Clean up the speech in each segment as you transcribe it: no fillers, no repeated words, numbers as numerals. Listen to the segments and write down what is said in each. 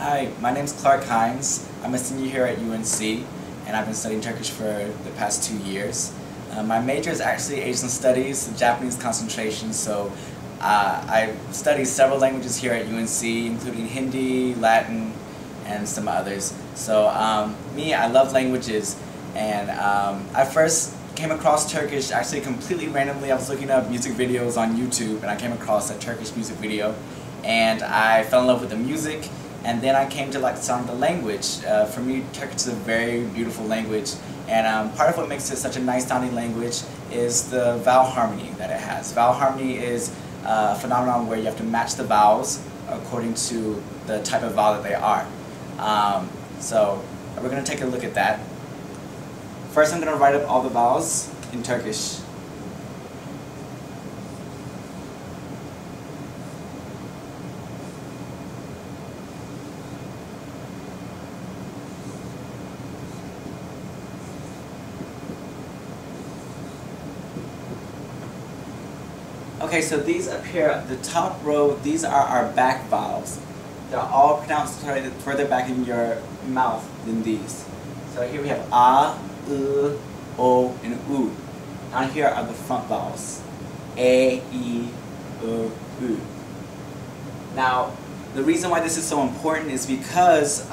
Hi, my name's Hines. I'm a senior here at UNC, and I've been studying Turkish for the past 2 years. My major is actually Asian Studies, Japanese concentration, so I study several languages here at UNC, including Hindi, Latin, and some others. So I love languages, and I first came across Turkish actually completely randomly. I was looking up music videos on YouTube, and I came across a Turkish music video, and I fell in love with the music. And then I came to like the sound of the language. For me, Turkish is a very beautiful language, and part of what makes it such a nice sounding language is the vowel harmony that it has. Vowel harmony is a phenomenon where you have to match the vowels according to the type of vowel that they are. So we're going to take a look at that. First, I'm going to write up all the vowels in Turkish. Okay, so these up here, the top row, these are our back vowels. They're all pronounced further back in your mouth than these. So here we have A, U, O, and U. Down here are the front vowels. A, E, U, U. Now, the reason why this is so important is because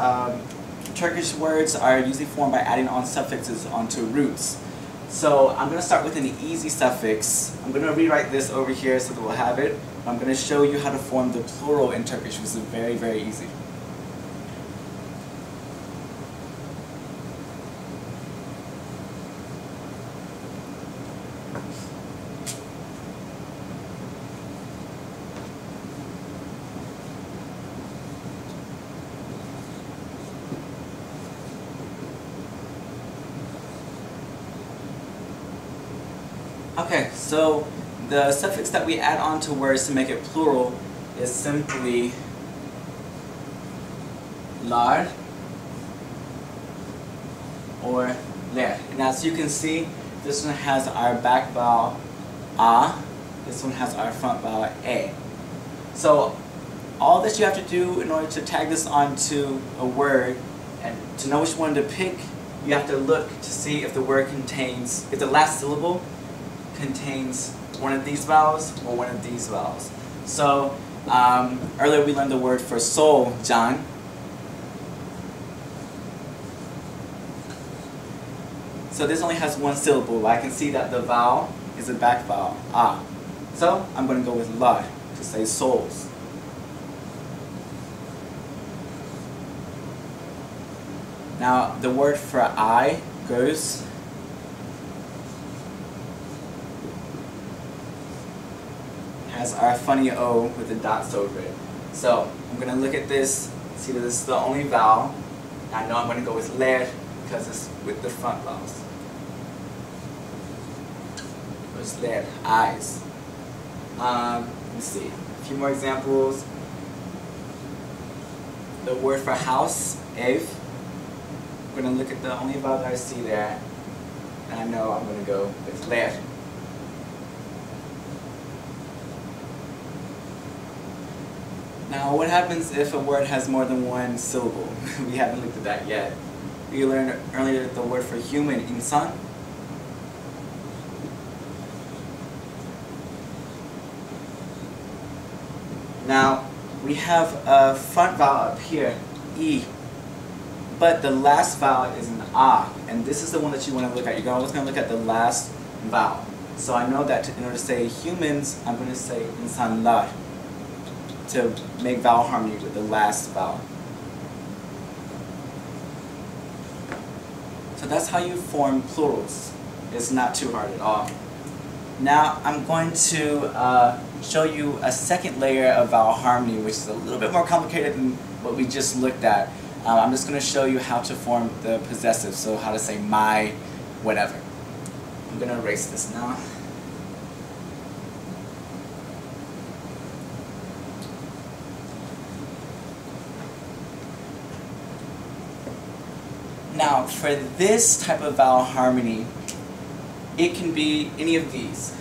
Turkish words are usually formed by adding on suffixes onto roots. So I'm going to start with an easy suffix. I'm going to rewrite this over here so that we'll have it. I'm going to show you how to form the plural in Turkish, which is very, very easy. Okay, so the suffix that we add on to words to make it plural is simply lar or ler. And as you can see, this one has our back vowel A, this one has our front vowel A. So all that you have to do in order to tag this onto a word and to know which one to pick, you have to look to see if the word contains, if the last syllable contains one of these vowels or one of these vowels. So earlier we learned the word for soul, John. So this only has one syllable. I can see that the vowel is a back vowel, A. So I'm going to go with lar to say souls. Now the word for I goes has our funny O with the dots over it. So I'm going to look at this, see that this is the only vowel. I know I'm going to go with ler because it's with the front vowels. It's ler, eyes. Let's see, a few more examples. The word for house, ev. I'm going to look at the only vowel that I see there, and I know I'm going to go with ler. Now, what happens if a word has more than one syllable? We haven't looked at that yet. We learned earlier the word for human, insan. Now, we have a front vowel up here, E, but the last vowel is an A, and this is the one that you want to look at. You're always going to look at the last vowel. So I know that in order to say humans, I'm going to say insanlar, to make vowel harmony with the last vowel. So that's how you form plurals. It's not too hard at all. Now I'm going to show you a second layer of vowel harmony, which is a little bit more complicated than what we just looked at. I'm just going to show you how to form the possessive, so how to say my whatever. I'm going to erase this now. Now, for this type of vowel harmony, it can be any of these.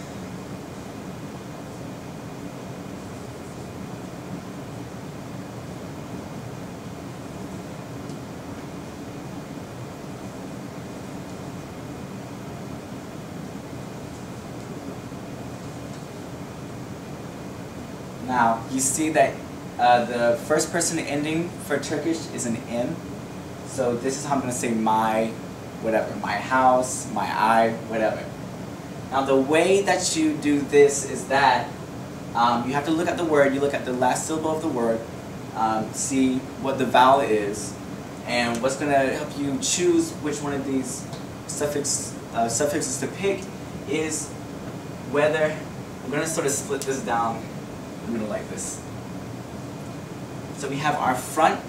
Now, you see that the first person ending for Turkish is an M. So this is how I'm going to say my, whatever, my house, my I, whatever. Now the way that you do this is that you have to look at the word, you look at the last syllable of the word, see what the vowel is, and what's going to help you choose which one of these suffixes to pick is whether, we're going to sort of split this down the middle like this. So we have our front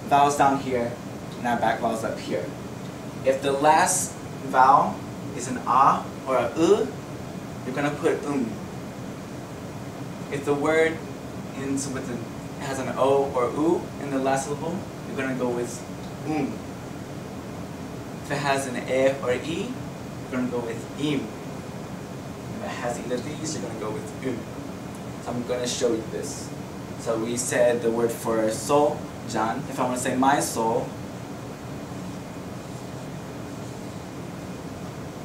vowels down here and our back vowels up here. If the last vowel is an A or a U, you're going to put If the word ends with has an O or U in the last syllable, you're going to go with If it has an E or I, you're going to go with Im. If it has either of these, you're going to go with So I'm going to show you this. So we said the word for soul, John. If I want to say my soul,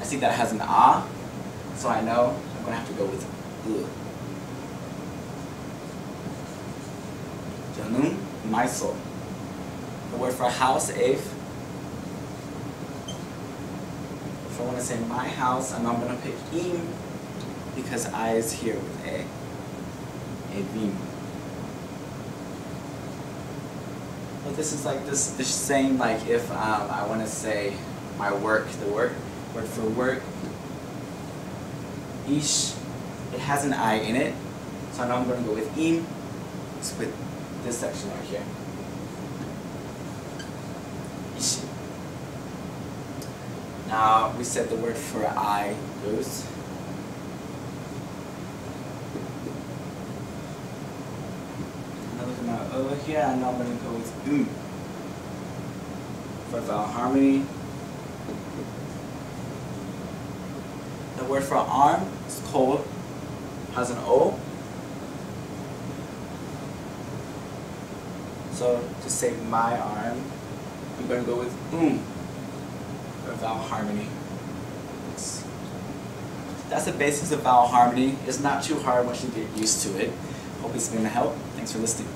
I see that it has an A, so I know I'm going to have to go with U. Canım, my soul. The word for house, ev. If I want to say my house, I know I'm going to pick im because I is here with a. Evim. Well, this is like this same like if I want to say my work, the word for work. Ish, it has an I in it, so I know I'm going to go with im. It's with this section right here. Ishi. Now we said the word for I goes. Now over here, I know I'm going to go with for vowel harmony. The word for arm is kol, has an O. So to say my arm, I'm going to go with for vowel harmony. That's the basics of vowel harmony. It's not too hard once you get used to it. Hope it's going to help. Thanks for listening.